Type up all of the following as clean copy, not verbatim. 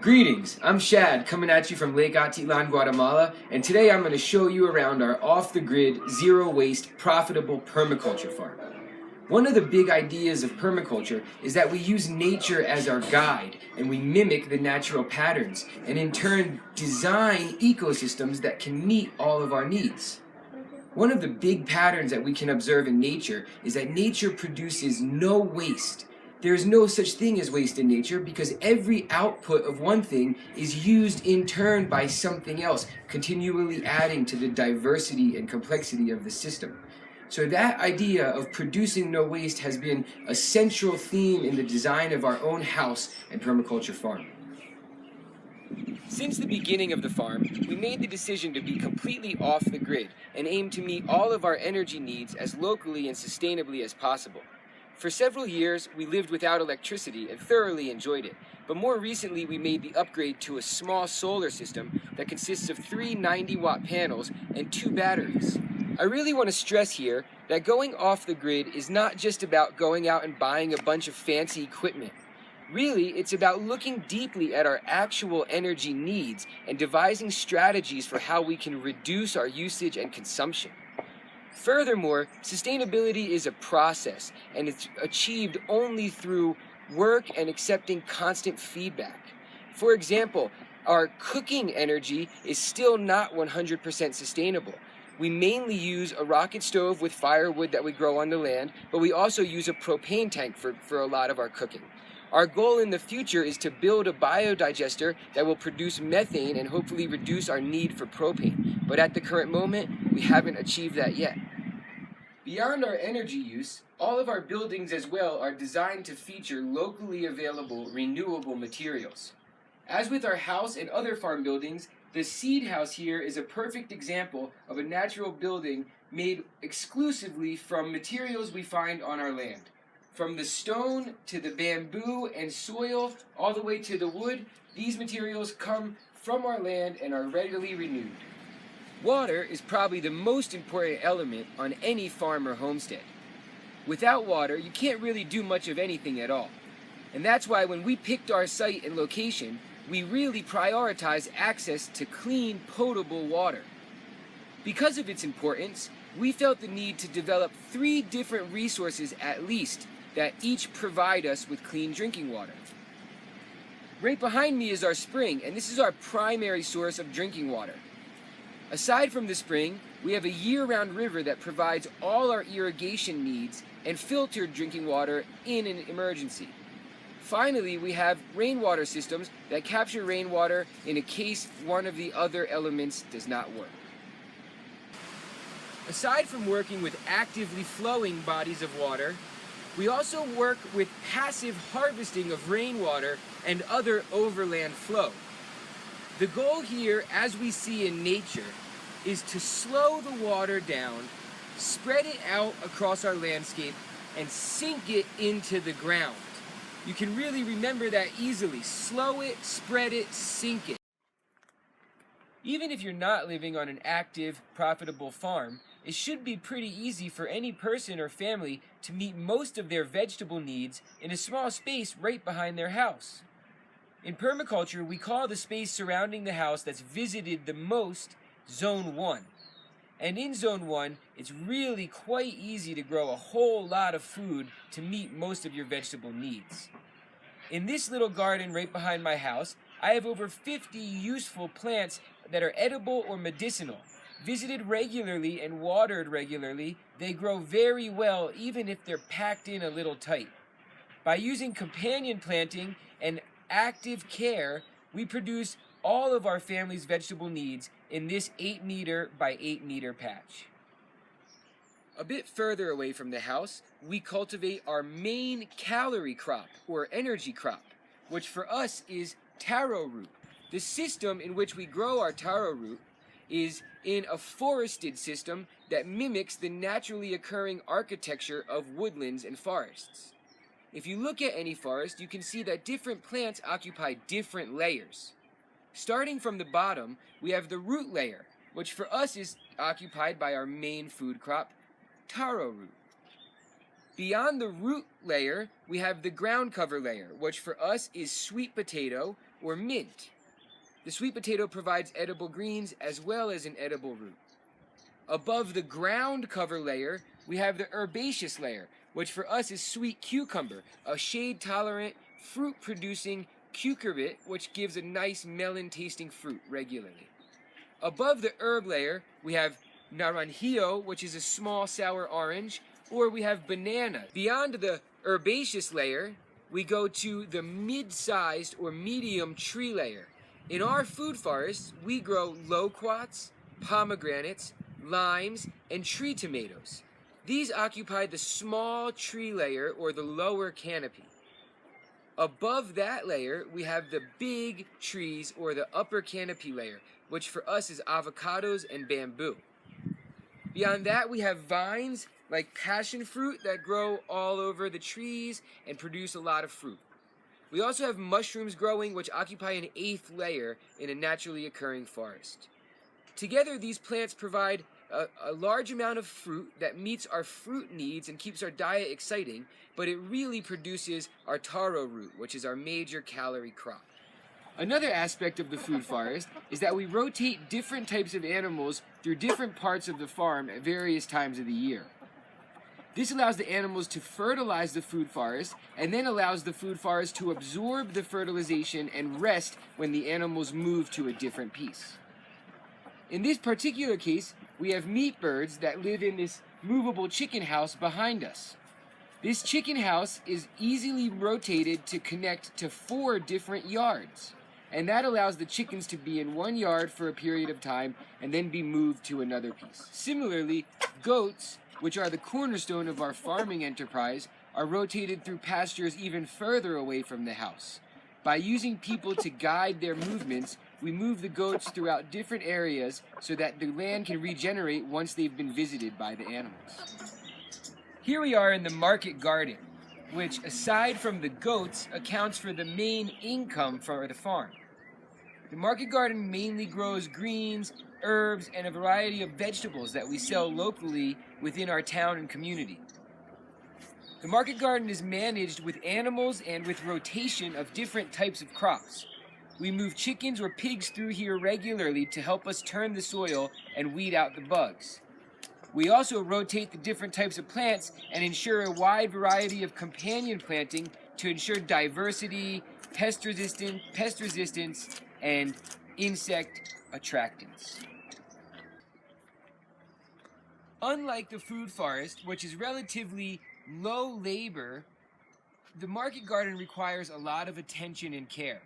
Greetings, I'm Shad coming at you from Lake Atitlan, Guatemala, and today I'm going to show you around our off-the-grid, zero-waste, profitable permaculture farm. One of the big ideas of permaculture is that we use nature as our guide and we mimic the natural patterns and in turn design ecosystems that can meet all of our needs. One of the big patterns that we can observe in nature is that nature produces no waste. There is no such thing as waste in nature because every output of one thing is used in turn by something else, continually adding to the diversity and complexity of the system. So that idea of producing no waste has been a central theme in the design of our own house and permaculture farm. Since the beginning of the farm, we made the decision to be completely off the grid and aim to meet all of our energy needs as locally and sustainably as possible. For several years, we lived without electricity and thoroughly enjoyed it, but more recently we made the upgrade to a small solar system that consists of 3 90-watt panels and 2 batteries. I really want to stress here that going off the grid is not just about going out and buying a bunch of fancy equipment. Really, it's about looking deeply at our actual energy needs and devising strategies for how we can reduce our usage and consumption. Furthermore, sustainability is a process, and it's achieved only through work and accepting constant feedback. For example, our cooking energy is still not 100% sustainable. We mainly use a rocket stove with firewood that we grow on the land, but we also use a propane tank for a lot of our cooking. Our goal in the future is to build a biodigester that will produce methane and hopefully reduce our need for propane. But at the current moment, we haven't achieved that yet. Beyond our energy use, all of our buildings as well are designed to feature locally available renewable materials. As with our house and other farm buildings, the seed house here is a perfect example of a natural building made exclusively from materials we find on our land. From the stone to the bamboo and soil, all the way to the wood, these materials come from our land and are readily renewed. Water is probably the most important element on any farm or homestead. Without water, you can't really do much of anything at all. And that's why when we picked our site and location, we really prioritize access to clean, potable water. Because of its importance, we felt the need to develop 3 different resources at least that each provide us with clean drinking water. Right behind me is our spring, and this is our primary source of drinking water. Aside from the spring, we have a year-round river that provides all our irrigation needs and filtered drinking water in an emergency. Finally, we have rainwater systems that capture rainwater in a case one of the other elements does not work. Aside from working with actively flowing bodies of water, we also work with passive harvesting of rainwater and other overland flow. The goal here, as we see in nature, is to slow the water down, spread it out across our landscape, and sink it into the ground. You can really remember that easily. Slow it, spread it, sink it. Even if you're not living on an active, profitable farm, it should be pretty easy for any person or family to meet most of their vegetable needs in a small space right behind their house. In permaculture, we call the space surrounding the house that's visited the most Zone 1. And in Zone 1, it's really quite easy to grow a whole lot of food to meet most of your vegetable needs. In this little garden right behind my house, I have over 50 useful plants that are edible or medicinal. Visited regularly and watered regularly, they grow very well even if they're packed in a little tight. By using companion planting and active care, we produce all of our family's vegetable needs in this 8-meter by 8-meter patch. A bit further away from the house, we cultivate our main calorie crop, or energy crop, which for us is taro root. The system in which we grow our taro root is in a forested system that mimics the naturally occurring architecture of woodlands and forests. If you look at any forest, you can see that different plants occupy different layers. Starting from the bottom, we have the root layer, which for us is occupied by our main food crop, taro root. Beyond the root layer, we have the ground cover layer, which for us is sweet potato, or mint. The sweet potato provides edible greens as well as an edible root. Above the ground cover layer, we have the herbaceous layer, which for us is sweet cucumber, a shade-tolerant, fruit-producing cucurbit, which gives a nice melon-tasting fruit regularly. Above the herb layer, we have naranjillo, which is a small sour orange, or we have banana. Beyond the herbaceous layer, we go to the mid-sized or medium tree layer. In our food forests, we grow loquats, pomegranates, limes, and tree tomatoes. These occupy the small tree layer or the lower canopy. Above that layer, we have the big trees or the upper canopy layer, which for us is avocados and bamboo. Beyond that, we have vines like passion fruit that grow all over the trees and produce a lot of fruit. We also have mushrooms growing, which occupy an 8th layer in a naturally occurring forest. Together, these plants provide a large amount of fruit that meets our fruit needs and keeps our diet exciting, but it really produces our taro root, which is our major calorie crop. Another aspect of the food forest is that we rotate different types of animals through different parts of the farm at various times of the year. This allows the animals to fertilize the food forest and then allows the food forest to absorb the fertilization and rest when the animals move to a different piece. In this particular case, we have meat birds that live in this movable chicken house behind us. This chicken house is easily rotated to connect to 4 different yards, and that allows the chickens to be in one yard for a period of time and then be moved to another piece. Similarly, goats, which are the cornerstone of our farming enterprise, are rotated through pastures even further away from the house. By using people to guide their movements, we move the goats throughout different areas so that the land can regenerate once they've been visited by the animals. Here we are in the market garden, which, aside from the goats, accounts for the main income for the farm. The market garden mainly grows greens, herbs, and a variety of vegetables that we sell locally within our town and community. The market garden is managed with animals and with rotation of different types of crops. We move chickens or pigs through here regularly to help us turn the soil and weed out the bugs. We also rotate the different types of plants and ensure a wide variety of companion planting to ensure diversity, pest resistance, and insect attractants. Unlike the food forest, which is relatively low labor, the market garden requires a lot of attention and care.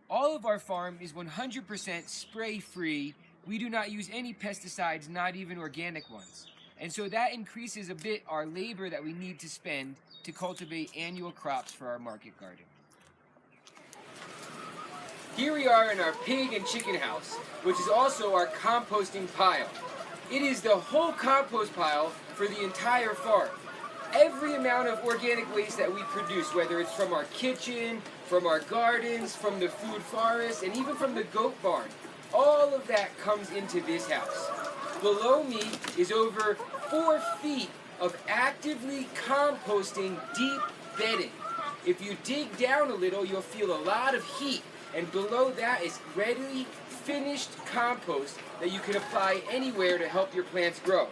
All of our farm is 100% spray-free. We do not use any pesticides, not even organic ones. And so that increases a bit our labor that we need to spend to cultivate annual crops for our market garden. Here we are in our pig and chicken house, which is also our composting pile. It is the whole compost pile for the entire farm. Every amount of organic waste that we produce, whether it's from our kitchen, from our gardens, from the food forest, and even from the goat barn, all of that comes into this house. Below me is over 4 feet of actively composting deep bedding. If you dig down a little, you'll feel a lot of heat, and below that is readily finished compost that you can apply anywhere to help your plants grow.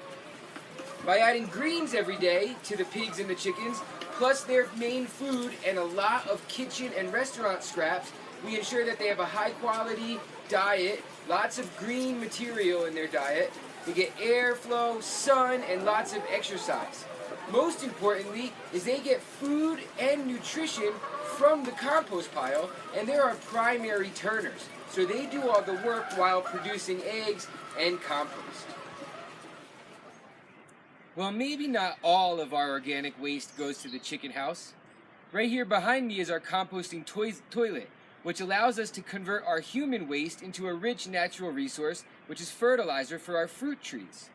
By adding greens every day to the pigs and the chickens, plus their main food and a lot of kitchen and restaurant scraps, we ensure that they have a high quality diet, lots of green material in their diet. They get airflow, sun, and lots of exercise. Most importantly is they get food and nutrition from the compost pile, and they're our primary turners. So they do all the work while producing eggs and compost. Well, maybe not all of our organic waste goes to the chicken house. Right here behind me is our composting toilet, which allows us to convert our human waste into a rich natural resource, which is fertilizer for our fruit trees.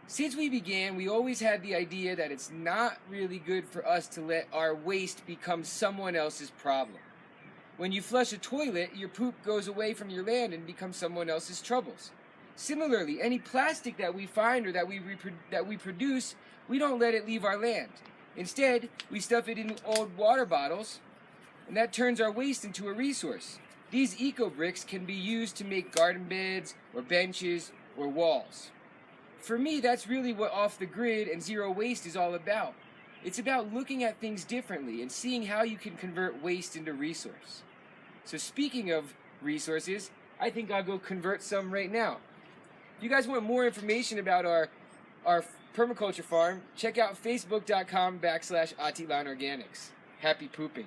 Since we began, we always had the idea that it's not really good for us to let our waste become someone else's problem. When you flush a toilet, your poop goes away from your land and becomes someone else's troubles. Similarly, any plastic that we find or that we produce, we don't let it leave our land. Instead, we stuff it in old water bottles and that turns our waste into a resource. These eco-bricks can be used to make garden beds, or benches, or walls. For me, that's really what off the grid and zero waste is all about. It's about looking at things differently and seeing how you can convert waste into resource. So speaking of resources, I think I'll go convert some right now. If you guys want more information about our permaculture farm, check out facebook.com/Atilan Organics. Happy pooping.